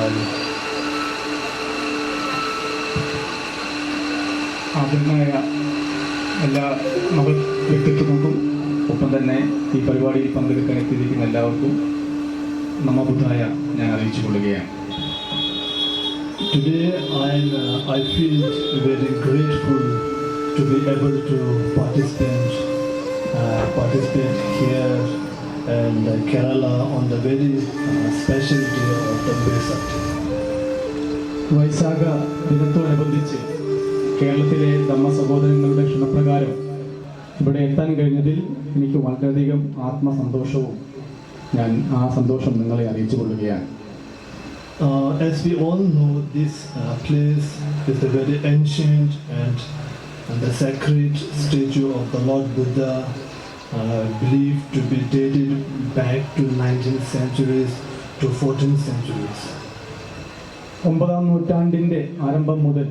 Bali. ആദ്യമായ എല്ലാ മഹത് വ്യക്തിത്വങ്ങൾക്കും ഒപ്പം തന്നെ ഈ പരിപാടിയിൽ പങ്കെടുക്കാൻ എത്തിയിരിക്കുന്ന എല്ലാവർക്കും നമ ബുദ്ധായ ഞാൻ അറിയിച്ചു കൊള്ളുകയാണ്. Today I feel very grateful to be able to participate here in Kerala on the very special day of the Vesak. വൈശാഖ ദിനത്തോടനുബന്ധിച്ച് കേരളത്തിലെ ധമ്മ സഹോദരങ്ങളുടെ ക്ഷണപ്രകാരം ഇവിടെ എത്താൻ കഴിഞ്ഞതിൽ എനിക്ക് വളരെയധികം ആത്മസന്തോഷവും ഞാൻ ആ സന്തോഷം നിങ്ങളെ അറിയിച്ചു കൊള്ളുകയാണ്. As we all know, this place is a very ancient and the sacred statue of the Lord Buddha, believed to be dated back to 19th centuries to 14th centuries. 9ാം നൂറ്റാണ്ടിൻ്റെ ആരംഭം മുതൽ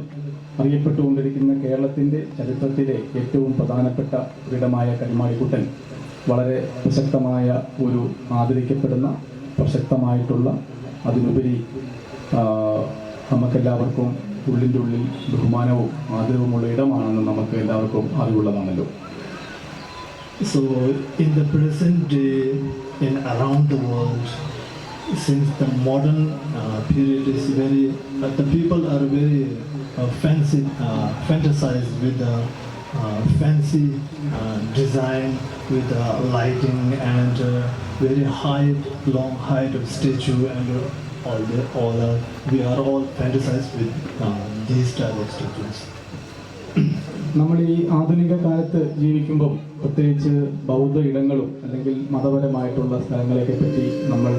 അറിയപ്പെട്ടുകൊണ്ടിരിക്കുന്ന കേരളത്തിൻ്റെ ചരിത്രത്തിലെ ഏറ്റവും പ്രധാനപ്പെട്ട ഇടമായ കരിമാടിക്കുട്ടൻ വളരെ പ്രസക്തമായ ഒരു ആദരിക്കപ്പെടുന്ന പ്രസക്തമായിട്ടുള്ള അതിനുപരി നമുക്കെല്ലാവർക്കും ഉള്ളിൻ്റെ ഉള്ളിൽ ബഹുമാനവും ആദരവുമുള്ള ഇടമാണെന്ന് നമുക്ക് എല്ലാവർക്കും അറിവുള്ളതാണല്ലോ. So in the present day and around the world, since the modern period is very, the people are very fantasized with the fancy design, with the lighting and very long height of statue and we are all fantasized with these type of statues. നമ്മൾ ഈ ആധുനിക കാലത്ത് ജീവിക്കുമ്പോൾ പ്രത്യേകിച്ച് ബൗദ്ധ ഇടങ്ങളും അല്ലെങ്കിൽ മതപരമായിട്ടുള്ള സ്ഥലങ്ങളെയൊക്കെ പറ്റി നമ്മൾ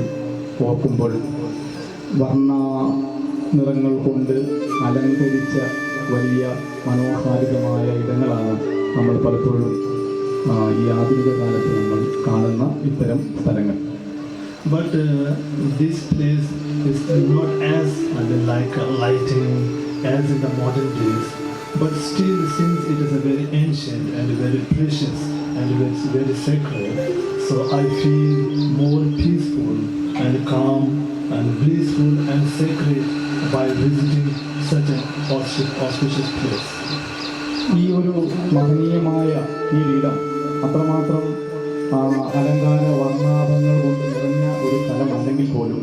ഓർക്കുമ്പോൾ വർണ്ണ നിറങ്ങൾ കൊണ്ട് അലങ്കരിച്ച വലിയ മനോഹാരിതമായ ഇടങ്ങളാണ് നമ്മൾ പലപ്പോഴും ഈ ആധുനിക കാലത്ത് നമ്മൾ കാണുന്ന ഇത്തരം സ്ഥലങ്ങൾ. But this place is not as like lighting as in the modern days, but still, since it is a very ancient and very precious and it's very sacred, so I feel more peaceful and calm and blissful and sacred by visiting such an auspicious place. ഈ ഒരു മഹനീയമായ ഈ ഇടം അത്രമാത്രം അലങ്കാര വർണ്ണാഭങ്ങൾ കൊണ്ട് നിറഞ്ഞ ഒരു സ്ഥലമല്ലെങ്കിൽ പോലും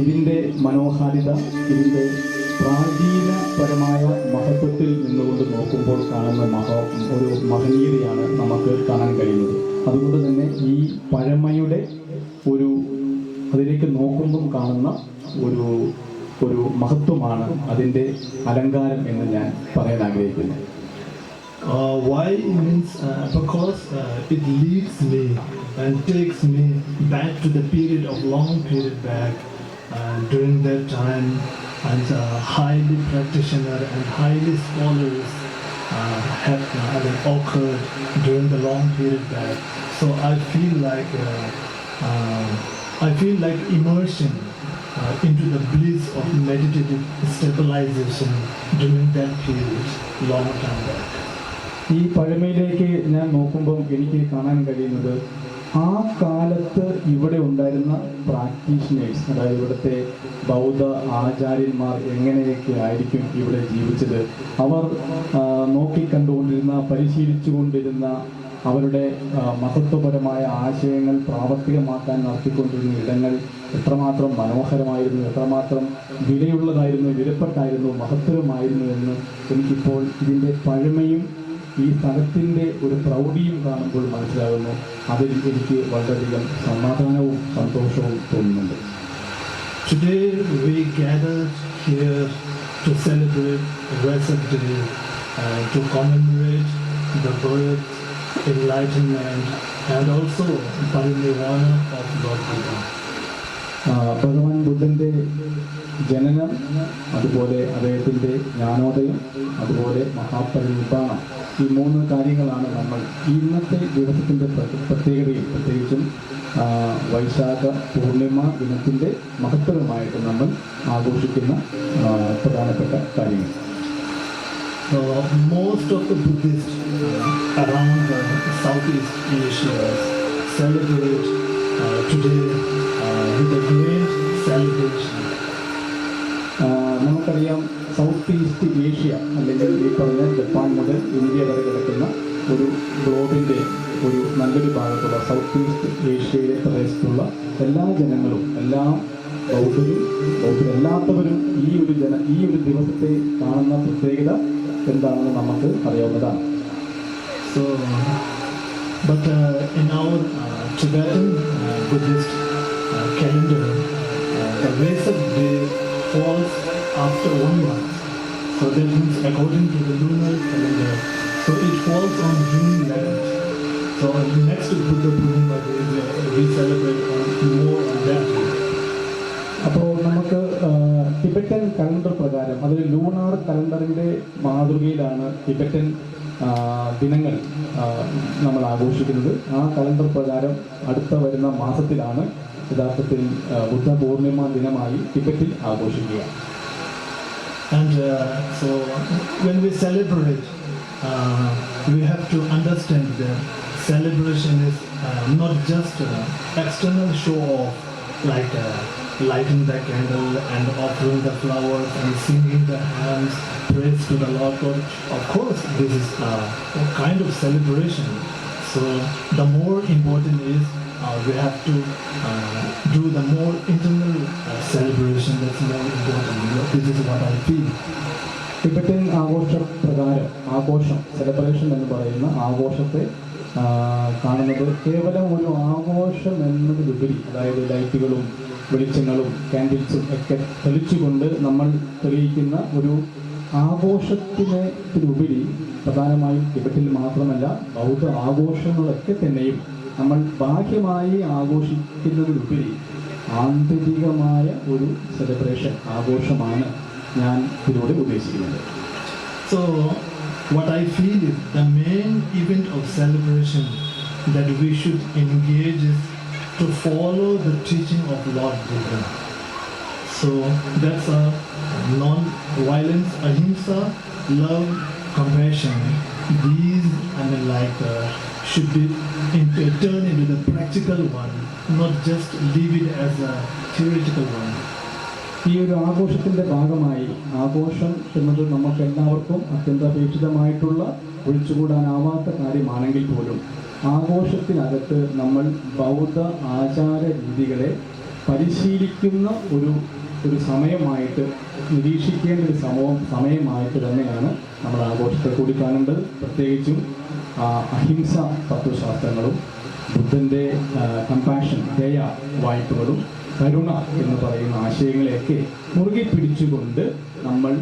ഇതിൻ്റെ മനോഹാരിത, ഇതിൻ്റെ പ്രാചീനപരമായ മഹത്വത്തിൽ നിന്നുകൊണ്ട് നോക്കുമ്പോൾ കാണുന്ന ഒരു മഹനീയതയാണ് നമുക്ക് കാണാൻ കഴിയുന്നത്. അതുകൊണ്ട് തന്നെ ഈ പഴമയുടെ അതിലേക്ക് നോക്കുമ്പം കാണുന്ന ഒരു മഹത്വമാണ് അതിൻ്റെ അലങ്കാരം എന്ന് ഞാൻ പറയാൻ ആഗ്രഹിക്കുന്നു. Why means because it leads me and takes me back to the long period back, during that time, and highly practitioner and highly scholars have occurred during the long period back. So I feel like immersion into the bliss of meditative stabilization during that period, long time back. ഈ പഴമയിലേക്ക് ഞാൻ നോക്കുമ്പോൾ എനിക്ക് കാണാൻ കഴിയുന്നത് ആ കാലത്ത് ഇവിടെ ഉണ്ടായിരുന്ന പ്രാക്ടീഷണേഴ്സ്, അതായത് ഇവിടുത്തെ ബൗദ്ധ ആചാര്യന്മാർ എങ്ങനെയൊക്കെ ആയിരിക്കും ഇവിടെ ജീവിച്ചത്, അവർ നോക്കിക്കണ്ടുകൊണ്ടിരുന്ന പരിശീലിച്ചു കൊണ്ടിരുന്ന അവരുടെ മഹത്വപരമായ ആശയങ്ങൾ പ്രാവർത്തികമാക്കാൻ നടത്തിക്കൊണ്ടിരുന്ന ഇടങ്ങൾ എത്രമാത്രം മനോഹരമായിരുന്നു, എത്രമാത്രം വിലയുള്ളതായിരുന്നു, വിലപ്പെട്ടായിരുന്നു, മഹത്തരമായിരുന്നു എന്ന് എനിക്കിപ്പോൾ ഇതിൻ്റെ പഴമയും ഈ സ്ഥലത്തിൻ്റെ ഒരു പ്രൗഢിയും കാണുമ്പോൾ മനസ്സിലാകുന്നു. അതിൽ എനിക്ക് വളരെയധികം സമാധാനവും സന്തോഷവും തോന്നുന്നുണ്ട്. Today we gathered here to celebrate Vesak Day, to commemorate the birth, enlightenment and also parinirvana of Lord Buddha. ഭഗവാൻ ബുദ്ധൻ്റെ ജനനം, അതുപോലെ അദ്ദേഹത്തിൻ്റെ ജ്ഞാനോദയം, അതുപോലെ മഹാപരിനിർവാണം, ഈ 3 കാര്യങ്ങളാണ് നമ്മൾ ഇന്നത്തെ ദിവസത്തിൻ്റെ പ്രത്യേകതയിൽ, പ്രത്യേകിച്ചും വൈശാഖ പൂർണിമ ദിനത്തിൻ്റെ മഹത്തരമായിട്ട് നമ്മൾ ആഘോഷിക്കുന്ന പ്രധാനപ്പെട്ട കാര്യങ്ങൾ. Most of the Buddhists around Southeast Asia celebrate today with a great celebration. നമുക്കറിയാം സൗത്ത് ഈസ്റ്റ് ഏഷ്യ അല്ലെങ്കിൽ ഈ പറഞ്ഞ ജപ്പാൻ മുതൽ ഇന്ത്യ വരെ കിടക്കുന്ന ഒരു ഗ്ലോബിൻ്റെ ഒരു നല്ലൊരു ഭാഗത്തുള്ള സൗത്ത് ഈസ്റ്റ് ഏഷ്യയിലെ പ്രദേശത്തുള്ള എല്ലാ ജനങ്ങളും എല്ലാ ബൗദ്ധരല്ലാത്തവരും ഈ ഒരു ദിവസത്തെ കാണുന്ന പ്രത്യേകത എന്താണെന്ന് നമുക്ക് അറിയാവുന്നതാണ്. So, but in our Tibetan Buddhist calendar, the Vesak day falls after 1 month. So that means according to the lunar calendar, so it falls on June 11th. So next Buddha Purnima day, we celebrate more on that day. അപ്പോൾ നമുക്ക് Tibetan calendar പ്രകാരം, അതിൽ lunar കലണ്ടറിൻ്റെ മാതൃകയിലാണ് Tibetan ദിനങ്ങൾ നമ്മൾ ആഘോഷിക്കുന്നത്. ആ calendar പ്രകാരം അടുത്ത വരുന്ന മാസത്തിലാണ് യഥാർത്ഥത്തിൽ ബുദ്ധ പൂർണിമ ദിനമായി ടിബറ്റിൽ ആഘോഷിക്കുക. And so when we celebrate, we have to understand that celebration is not just external show off, like lighting the candle and offering the flowers and singing the hymns, praise to the Lord God. Of course, this is a kind of celebration. So the more important is we have to do the more internal celebration. That's more important. This is what I feel. Tibetan ആഘോഷം celebration എന്ന് പറയുന്ന ആഘോഷത്തെ കാണുന്നത് കേവലം ഒരു ആഘോഷം എന്നതിലുപരി, അതായത് ലൈറ്റുകളും വെളിച്ചങ്ങളും ക്യാൻഡിൽസും ഒക്കെ തെളിച്ചുകൊണ്ട് നമ്മൾ തെളിയിക്കുന്ന ഒരു ആഘോഷത്തിനുപരി പ്രധാനമായും ടിബറ്റിൽ മാത്രമല്ല ബൗദ്ധ ആഘോഷങ്ങളൊക്കെ തന്നെയും നമ്മൾ ബാഹ്യമായി ആഘോഷിക്കുന്നതിലുപരി ആന്തരികമായ ഒരു സെലിബ്രേഷൻ ആഘോഷമാണ് ഞാൻ ഇതിലൂടെ ഉദ്ദേശിക്കുന്നത്. So what I feel is the main event of celebration that we should engage is to follow the teaching of Lord Buddha. So that's a non-violence, ahimsa, love, compassion. These should be turned into the practical one, not just leave it as a theoretical one. ഈ ഒരു ആഘോഷത്തിൻ്റെ ഭാഗമായി, ആഘോഷം എന്നത് നമുക്ക് എല്ലാവർക്കും അത്യന്താപേക്ഷിതമായിട്ടുള്ള ഒഴിച്ചുകൂടാനാവാത്ത കാര്യമാണെങ്കിൽ പോലും ആഘോഷത്തിനകത്ത് നമ്മൾ ബൗദ്ധ ആചാര രീതികളെ പരിശീലിക്കുന്ന ഒരു സമയമായിട്ട് നിരീക്ഷിക്കേണ്ട ഒരു സമയമായിട്ട് തന്നെയാണ് നമ്മൾ ആഘോഷത്തെ കൂടി കാണേണ്ടത്. പ്രത്യേകിച്ചും അഹിംസ തത്വശാസ്ത്രങ്ങളും ബുദ്ധൻ്റെ കമ്പാഷൻ, ദയ വായ്പകളും കരുണ എന്ന് പറയുന്ന ആശയങ്ങളെയൊക്കെ മുറുകെ പിടിച്ചുകൊണ്ട് നമ്മൾ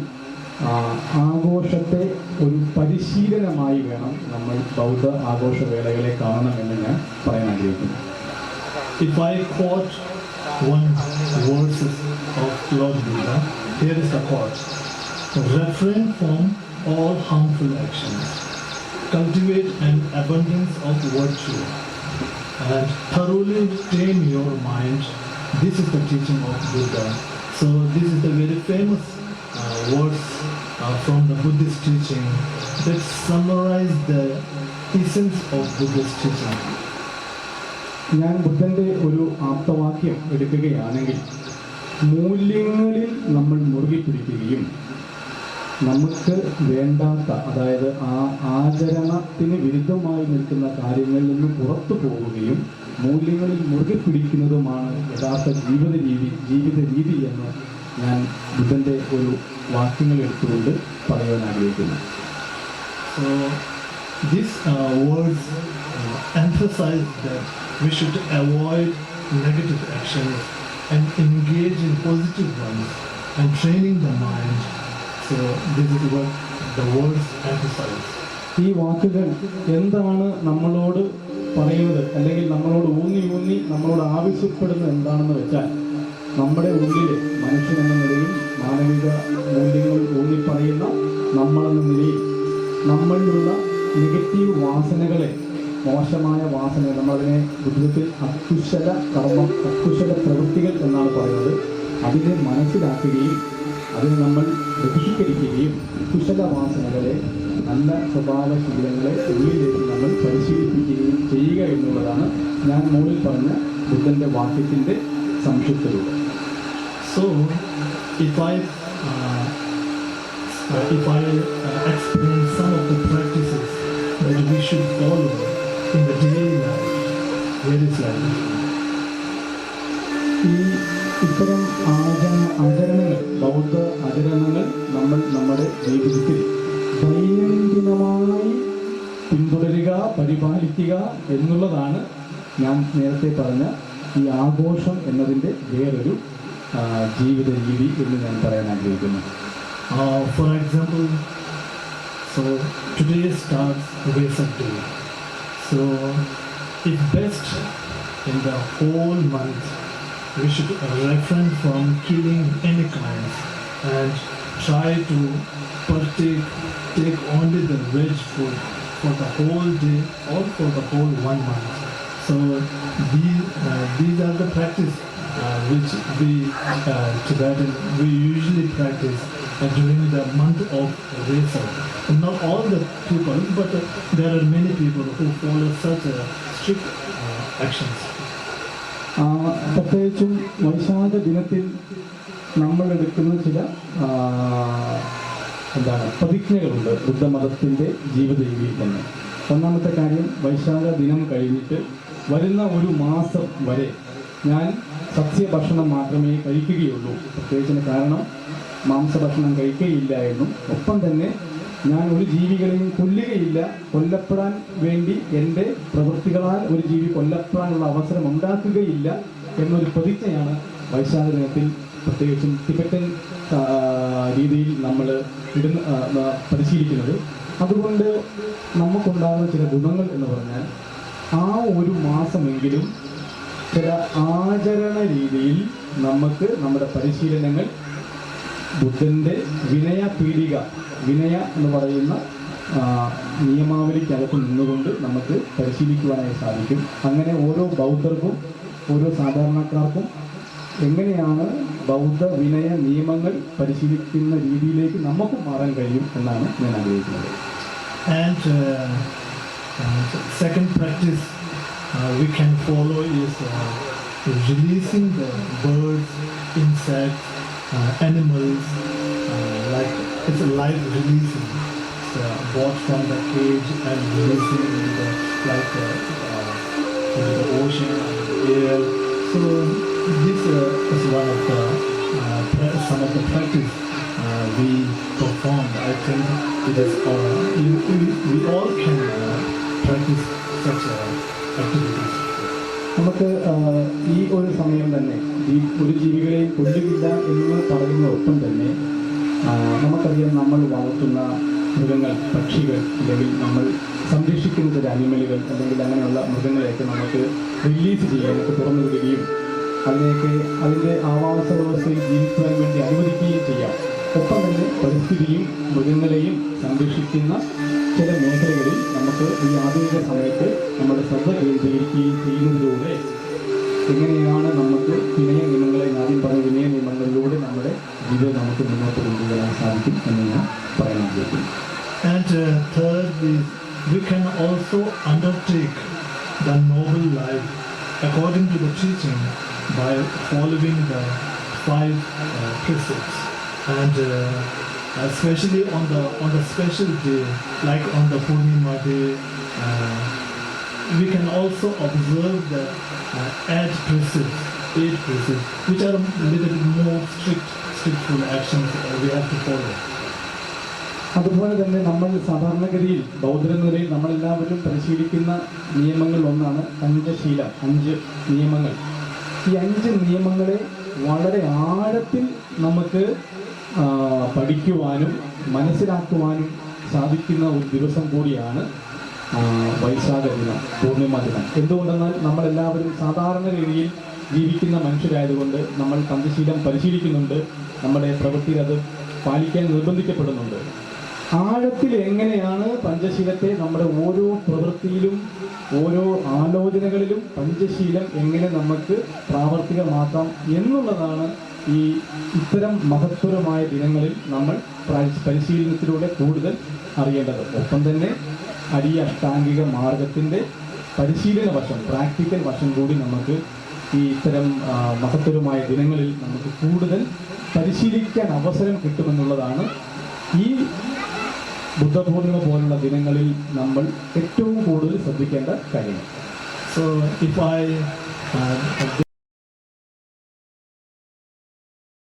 ആഘോഷത്തെ ഒരു പരിശീലനമായി വേണം നമ്മൾ ബൗദ്ധ ആഘോഷവേളകളെ കാണണമെന്ന് ഞാൻ പറയാൻ ആഗ്രഹിക്കുന്നു. If I quote one verse of Lord Buddha, here is the quote: refrain from all harmful actions, cultivate an abundance of virtue, and thoroughly tame your mind. This is the teaching of Buddha. So this is the very famous words from the Buddhist teaching that summarize the essence of Buddhist teaching. ഞാൻ ബുദ്ധൻ്റെ ഒരു ആപ്തവാക്യം എടുക്കുകയാണെങ്കിൽ, മൂല്യങ്ങളിൽ നമ്മൾ മുറുകെ പിടിക്കുകയും നമുക്ക് വേണ്ടാത്ത, അതായത് ആ ആചരണത്തിന് വിരുദ്ധമായി നിൽക്കുന്ന കാര്യങ്ങളിൽ നിന്ന് പുറത്തു പോവുകയും മൂല്യങ്ങളിൽ മുറുകെ പിടിക്കുന്നതുമാണ് യഥാർത്ഥ ജീവിത രീതി എന്ന് ഞാൻ ബുദ്ധൻ്റെ ഒരു വാക്യങ്ങൾ എടുത്തുകൊണ്ട് പറയാൻ ആഗ്രഹിക്കുന്നു. So these words emphasize that we should avoid negative actions and engage in positive ones and training the mind. So this is what the words emphasize. ഈ വാക്കുകൾ എന്താണ് നമ്മളോട് പറയുന്നത്, അല്ലെങ്കിൽ നമ്മളോട് ഊന്നി നമ്മളോട് ആവശ്യപ്പെടുന്നത് എന്താണെന്ന് വെച്ചാൽ, നമ്മുടെ ഉള്ളിൽ മനുഷ്യനെന്ന നിലയിൽ മാനവിക മൂല്യങ്ങൾ ഊന്നിപ്പറയുന്ന നമ്മളെന്ന നിലയിൽ നമ്മളിലുള്ള നെഗറ്റീവ് വാസനകളെ, മോശമായ വാസനകൾ, നമ്മളതിനെ ബുദ്ധിമുട്ടിൽ അക്കുശല കർമ്മം, അക്കുശല പ്രവൃത്തികൾ എന്നാണ് പറയുന്നത്, അതിനെ മനസ്സിലാക്കുകയും അതിനെ നമ്മൾ ബഹിഷ്കരിക്കുകയും കുശല വാസനകളെ, നല്ല സ്വഭാവശീലങ്ങളെ ഉള്ളിലേക്ക് നമ്മൾ പരിശീലിപ്പിക്കുകയും ചെയ്യുക എന്നുള്ളതാണ് ഞാൻ മുകളിൽ പറഞ്ഞ ബുദ്ധൻ്റെ വാക്യത്തിൻ്റെ സംക്ഷിപ്ത രൂപം. So if I if I explain some of the practices that we should follow in the daily life, where is life? ഈ ഇത്തരം ആചരണങ്ങൾ, ബൗദ്ധ ആചരണങ്ങൾ നമ്മൾ നമ്മുടെ ജീവിതത്തിൽ ദൈനംദിനമായി പിന്തുടരുക, പരിപാലിക്കുക എന്നുള്ളതാണ് ഞാൻ നേരത്തെ പറഞ്ഞ ഈ ആഘോഷം എന്നതിൻ്റെ വേറൊരു ജീവിത രീതി എന്ന് ഞാൻ പറയാൻ ആഗ്രഹിക്കുന്നു. For example, so today starts Vesak Day. So it's best in the whole month we should refrain from killing any kinds and try to take only the veg food for the whole day or for the whole 1 month. So these are the practice which we Tibetan we usually practice during the month of Vesak. Not all the people, but there are many people who follow such strict actions. പ്രത്യേകിച്ചും വൈശാഖ ദിനത്തിൽ നമ്മൾ എടുക്കുന്ന ചില പ്രതിജ്ഞകളുണ്ട് ബുദ്ധമതത്തിൻ്റെ ജീവിത രീതിയിൽ തന്നെ. ഒന്നാമത്തെ കാര്യം, വൈശാഖ ദിനം കഴിഞ്ഞിട്ട് വരുന്ന ഒരു മാസം വരെ ഞാൻ സസ്യഭക്ഷണം മാത്രമേ കഴിക്കുകയുള്ളൂ. പ്രത്യേകിച്ചിന് കാരണം മാംസഭക്ഷണം കഴിക്കുകയില്ല എന്നും, ഒപ്പം തന്നെ ഞാൻ ഒരു ജീവികളെയും കൊല്ലുകയില്ല, കൊല്ലപ്പെടാൻ വേണ്ടി എൻ്റെ പ്രവൃത്തികളാൽ ഒരു ജീവി കൊല്ലപ്പെടാനുള്ള അവസരം ഉണ്ടാക്കുകയില്ല എന്നൊരു പ്രതിജ്ഞയാണ് വൈശാഖ ദിനത്തിൽ പ്രത്യേകിച്ചും ടിബറ്റൻ രീതിയിൽ നമ്മൾ പരിശീലിക്കുന്നത്. അതുകൊണ്ട് നമുക്കുണ്ടാകുന്ന ചില ഗുണങ്ങൾ എന്ന് പറഞ്ഞാൽ, ആ ഒരു മാസമെങ്കിലും ചില ആചരണ രീതിയിൽ നമുക്ക് നമ്മുടെ പരിശീലനങ്ങൾ ബുദ്ധൻ്റെ വിനയ എന്ന് പറയുന്ന നിയമാവലിക്കകത്ത് നിന്നുകൊണ്ട് നമുക്ക് പരിശീലിക്കുവാനായി സാധിക്കും. അങ്ങനെ ഓരോ ബൗദ്ധർക്കും ഓരോ സാധാരണക്കാർക്കും എങ്ങനെയാണ് ബൗദ്ധ വിനയ നിയമങ്ങൾ പരിശീലിക്കുന്ന രീതിയിലേക്ക് നമുക്ക് മാറാൻ കഴിയും എന്നാണ് ഞാൻ ആഗ്രഹിക്കുന്നത്. And second practice we can follow is releasing the birds, insects, animals, like it's a live releasing. It's bought from the cage and releasing in the, like into the ocean and the air. So this is one of the some of the practice we perform. I think it is we all can practice such activities. നമുക്ക് ഈ ഒരു സമയം തന്നെ ഈ ഒരു ജീവികളെയും കൊല്ലുകില്ല എന്ന് പറയുന്നതൊപ്പം തന്നെ നമുക്കറിയാം, നമ്മൾ വളർത്തുന്ന മൃഗങ്ങൾ, പക്ഷികൾ, അല്ലെങ്കിൽ നമ്മൾ സംരക്ഷിക്കുന്ന ചില അനിമലുകൾ അല്ലെങ്കിൽ അങ്ങനെയുള്ള മൃഗങ്ങളെയൊക്കെ നമുക്ക് റിലീസ് ചെയ്യാനൊക്കെ തുറന്നു വിടുകയും അതിൻ്റെ ആവാസ വ്യവസ്ഥയിൽ ജീവിക്കുവാൻ വേണ്ടി അനുവദിക്കുകയും ചെയ്യാം. ഒപ്പം തന്നെ പരിസ്ഥിതിയും മൃഗങ്ങളെയും സംരക്ഷിക്കുന്ന ചില മേഖലകളിൽ നമുക്ക് ഈ ആധുനിക സമയത്ത് നമ്മുടെ ശ്രദ്ധ കേന്ദ്രീകരിക്കുകയും ചെയ്യുന്നതിലൂടെ എങ്ങനെയാണ് നമുക്ക് വിനയ നിയമങ്ങളെ, ആദ്യം പറഞ്ഞ വിനയ നിയമങ്ങളിലൂടെ നമ്മുടെ ജീവിതം നമുക്ക് മുന്നോട്ട് കൊണ്ടുവരാൻ സാധിക്കും എന്ന് ഞാൻ പറയാൻ ആഗ്രഹിക്കുന്നു. And third, we can also undertake the noble life according to the teaching by following the 5 precepts. And especially on the special day, like on the Purnima day, we can also observe the 8 precepts, which are a little bit more strictful actions we have to follow. അതുപോലെ തന്നെ നമ്മൾ സാധാരണഗതിയിൽ ബൗദ്ധരെന്ന നിലയിൽ നമ്മളെല്ലാവരും പരിശീലിക്കുന്ന നിയമങ്ങളിൽ ഒന്നാണ് പഞ്ചശീലം, 5 നിയമങ്ങൾ. ഈ 5 നിയമങ്ങളെ വളരെ ആഴത്തിൽ നമുക്ക് പഠിക്കുവാനും മനസ്സിലാക്കുവാനും സാധിക്കുന്ന ഒരു ദിവസം കൂടിയാണ് വൈശാഖ ദിനം, പൂർണിമ ദിനം. എന്തുകൊണ്ടെന്നാൽ നമ്മളെല്ലാവരും സാധാരണ രീതിയിൽ ജീവിക്കുന്ന മനുഷ്യരായതുകൊണ്ട് നമ്മൾ പഞ്ചശീലം പരിശീലിക്കുന്നുണ്ട്, നമ്മുടെ പ്രവൃത്തിയിൽ അത് പാലിക്കാൻ നിർബന്ധിക്കപ്പെടുന്നുണ്ട്. ആഴത്തിൽ എങ്ങനെയാണ് പഞ്ചശീലത്തെ നമ്മുടെ ഓരോ പ്രവൃത്തിയിലും ഓരോ ആലോചനകളിലും പഞ്ചശീലം എങ്ങനെ നമുക്ക് പ്രാവർത്തികമാക്കാം എന്നുള്ളതാണ് ഈ ഇത്തരം മഹത്വരമായ ദിനങ്ങളിൽ നമ്മൾ പരിശീലനത്തിലൂടെ കൂടുതൽ അറിയേണ്ടത്. ഒപ്പം തന്നെ അരിയ അഷ്ടാംഗിക മാർഗത്തിൻ്റെ പരിശീലന വശം, പ്രാക്ടിക്കൽ വശം കൂടി നമുക്ക് ഈ ഇത്തരം മഹത്വരമായ ദിനങ്ങളിൽ നമുക്ക് കൂടുതൽ പരിശീലിക്കാൻ അവസരം കിട്ടുമെന്നുള്ളതാണ് ഈ ബുദ്ധപൂർണിമ പോലുള്ള ദിനങ്ങളിൽ നമ്മൾ ഏറ്റവും കൂടുതൽ ശ്രദ്ധിക്കേണ്ട കാര്യങ്ങൾ. So if I